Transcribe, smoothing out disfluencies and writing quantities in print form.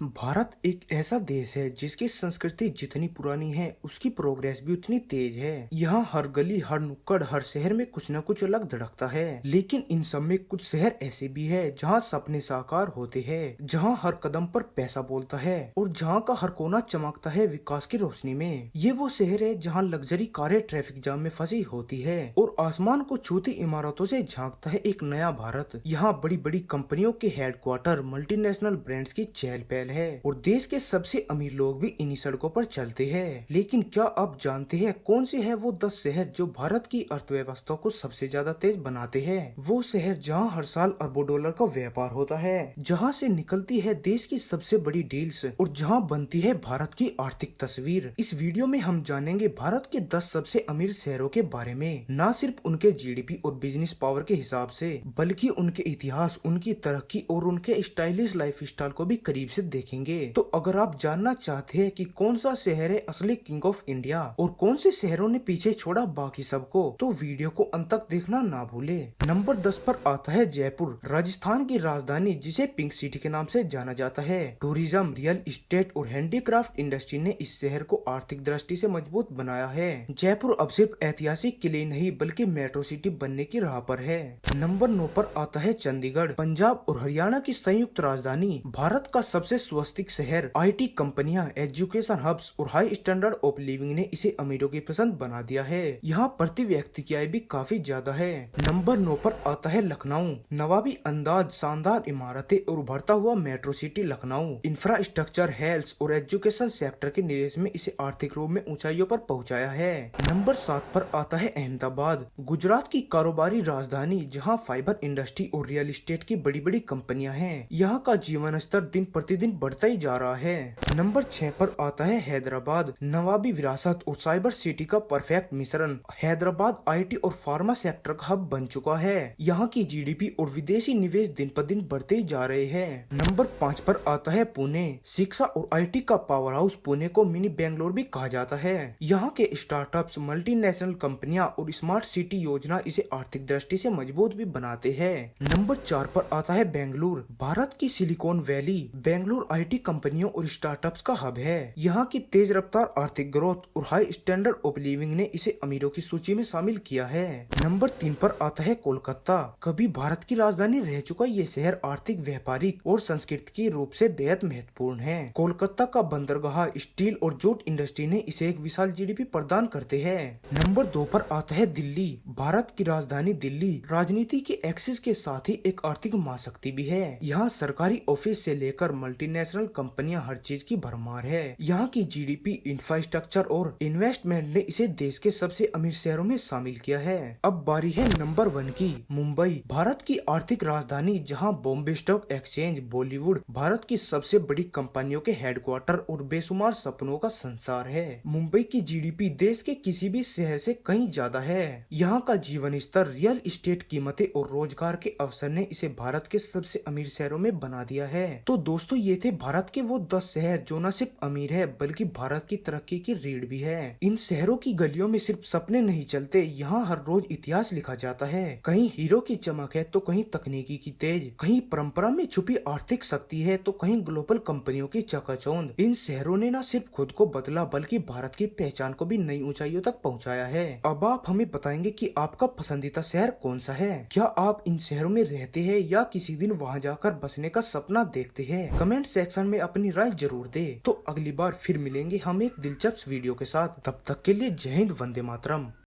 भारत एक ऐसा देश है जिसकी संस्कृति जितनी पुरानी है उसकी प्रोग्रेस भी उतनी तेज है। यहाँ हर गली, हर नुक्कड़, हर शहर में कुछ न कुछ अलग धड़कता है। लेकिन इन सब में कुछ शहर ऐसे भी है जहाँ सपने साकार होते हैं, जहाँ हर कदम पर पैसा बोलता है और जहाँ का हर कोना चमकता है विकास की रोशनी में। ये वो शहर है जहाँ लग्जरी कारें ट्रैफिक जाम में फंसी होती है और आसमान को छूती इमारतों से झांकता है एक नया भारत। यहाँ बड़ी बड़ी कंपनियों के हेडक्वार्टर, मल्टीनेशनल ब्रांड्स की चहल पहल है और देश के सबसे अमीर लोग भी इन्हीं सड़कों पर चलते हैं। लेकिन क्या आप जानते हैं कौन से है वो 10 शहर जो भारत की अर्थव्यवस्था को सबसे ज्यादा तेज बनाते हैं? वो शहर जहां हर साल अरबों डॉलर का व्यापार होता है, जहां से निकलती है देश की सबसे बड़ी डील्स और जहां बनती है भारत की आर्थिक तस्वीर। इस वीडियो में हम जानेंगे भारत के 10 सबसे अमीर शहरों के बारे में, न सिर्फ उनके जीडीपी और बिजनेस पावर के हिसाब से, बल्कि उनके इतिहास, उनकी तरक्की और उनके स्टाइलिश लाइफस्टाइल को भी करीब से देखेंगे। तो अगर आप जानना चाहते हैं कि कौन सा शहर है असली किंग ऑफ इंडिया और कौन से शहरों ने पीछे छोड़ा बाकी सबको, तो वीडियो को अंत तक देखना ना भूले। नंबर 10 पर आता है जयपुर, राजस्थान की राजधानी जिसे पिंक सिटी के नाम से जाना जाता है। टूरिज्म, रियल एस्टेट और हैंडीक्राफ्ट इंडस्ट्री ने इस शहर को आर्थिक दृष्टि से मजबूत बनाया है। जयपुर अब सिर्फ ऐतिहासिक किले नहीं बल्कि मेट्रो सिटी बनने की राह पर है। नंबर 9 पर आता है चंडीगढ़, पंजाब और हरियाणा की संयुक्त राजधानी, भारत का सबसे स्वस्तिक शहर। आईटी कंपनियां, एजुकेशन हब्स और हाई स्टैंडर्ड ऑफ लिविंग ने इसे अमीरों की पसंद बना दिया है। यहाँ प्रति व्यक्ति की आय भी काफी ज्यादा है। नंबर 9 पर आता है लखनऊ, नवाबी अंदाज, शानदार इमारतें और उभरता हुआ metro city Lucknow. Infrastructure, health और एजुकेशन सेक्टर के निवेश में इसे आर्थिक रूप में ऊंचाइयों पर पहुँचाया है। नंबर 7 पर आता है अहमदाबाद, गुजरात की कारोबारी राजधानी जहाँ फाइबर इंडस्ट्री और रियल एस्टेट की बड़ी बड़ी कंपनियां हैं। यहाँ का जीवन स्तर दिन प्रतिदिन बढ़ता ही जा रहा है। नंबर 6 पर आता है हैदराबाद, नवाबी विरासत और साइबर सिटी का परफेक्ट मिश्रण। हैदराबाद आईटी और फार्मा सेक्टर का हब बन चुका है। यहाँ की जीडीपी और विदेशी निवेश दिन पर दिन बढ़ते ही जा रहे हैं। नंबर 5 पर आता है पुणे, शिक्षा और आईटी का पावर हाउस। पुणे को मिनी बेंगलोर भी कहा जाता है। यहाँ के स्टार्टअप्स, मल्टीनेशनल कंपनियां और स्मार्ट सिटी योजना इसे आर्थिक दृष्टि से मजबूत भी बनाते हैं। नंबर 4 पर आता है बेंगलुरु, भारत की सिलिकॉन वैली। बेंगलुरु आईटी कंपनियों और स्टार्टअप्स का हब है। यहाँ की तेज रफ्तार आर्थिक ग्रोथ और हाई स्टैंडर्ड ऑफ लिविंग ने इसे अमीरों की सूची में शामिल किया है। नंबर 3 पर आता है कोलकाता, कभी भारत की राजधानी रह चुका ये शहर आर्थिक, व्यापारिक और सांस्कृतिक रूप से बेहद महत्वपूर्ण है। कोलकाता का बंदरगाह, स्टील और जूट इंडस्ट्री ने इसे एक विशाल जीडीपी प्रदान करते हैं। नंबर 2 पर आता है दिल्ली, भारत की राजधानी दिल्ली राजनीति के एक्सिस के साथ ही एक आर्थिक महाशक्ति भी है। यहाँ सरकारी ऑफिस से लेकर मल्टीनेशनल कंपनियां, हर चीज की भरमार है। यहाँ की जीडीपी, इंफ्रास्ट्रक्चर और इन्वेस्टमेंट ने इसे देश के सबसे अमीर शहरों में शामिल किया है। अब बारी है नंबर 1 की, मुंबई, भारत की आर्थिक राजधानी जहाँ बॉम्बे स्टॉक एक्सचेंज, बॉलीवुड, भारत की सबसे बड़ी कंपनियों के हेडक्वार्टर और बेशुमार सपनों का संसार है। मुंबई की जीडीपी देश के किसी भी शहर से कहीं ज्यादा है। यहाँ का जीवन स्तर, रियल एस्टेट कीमतें और रोजगार के अवसर ने इसे भारत के सबसे अमीर शहरों में बना दिया है। तो दोस्तों, ये थे भारत के वो 10 शहर जो न सिर्फ अमीर है बल्कि भारत की तरक्की की रीढ़ भी है। इन शहरों की गलियों में सिर्फ सपने नहीं चलते, यहाँ हर रोज इतिहास लिखा जाता है। कहीं हीरो की चमक है तो कहीं तकनीकी की तेज, कहीं परंपरा में छुपी आर्थिक शक्ति है तो कहीं ग्लोबल कंपनियों की चकाचौंध। इन शहरों ने न सिर्फ खुद को बदला बल्कि भारत की पहचान को भी नई ऊंचाइयों तक पहुँचाया है। अब आप हमें बताएंगे कि आपका पसंदीदा शहर कौन सा है? क्या आप इन शहरों में रहते हैं या किसी दिन वहां जाकर बसने का सपना देखते हैं? कमेंट सेक्शन में अपनी राय जरूर दे। तो अगली बार फिर मिलेंगे हम एक दिलचस्प वीडियो के साथ। तब तक के लिए जय हिंद, वंदे मातरम।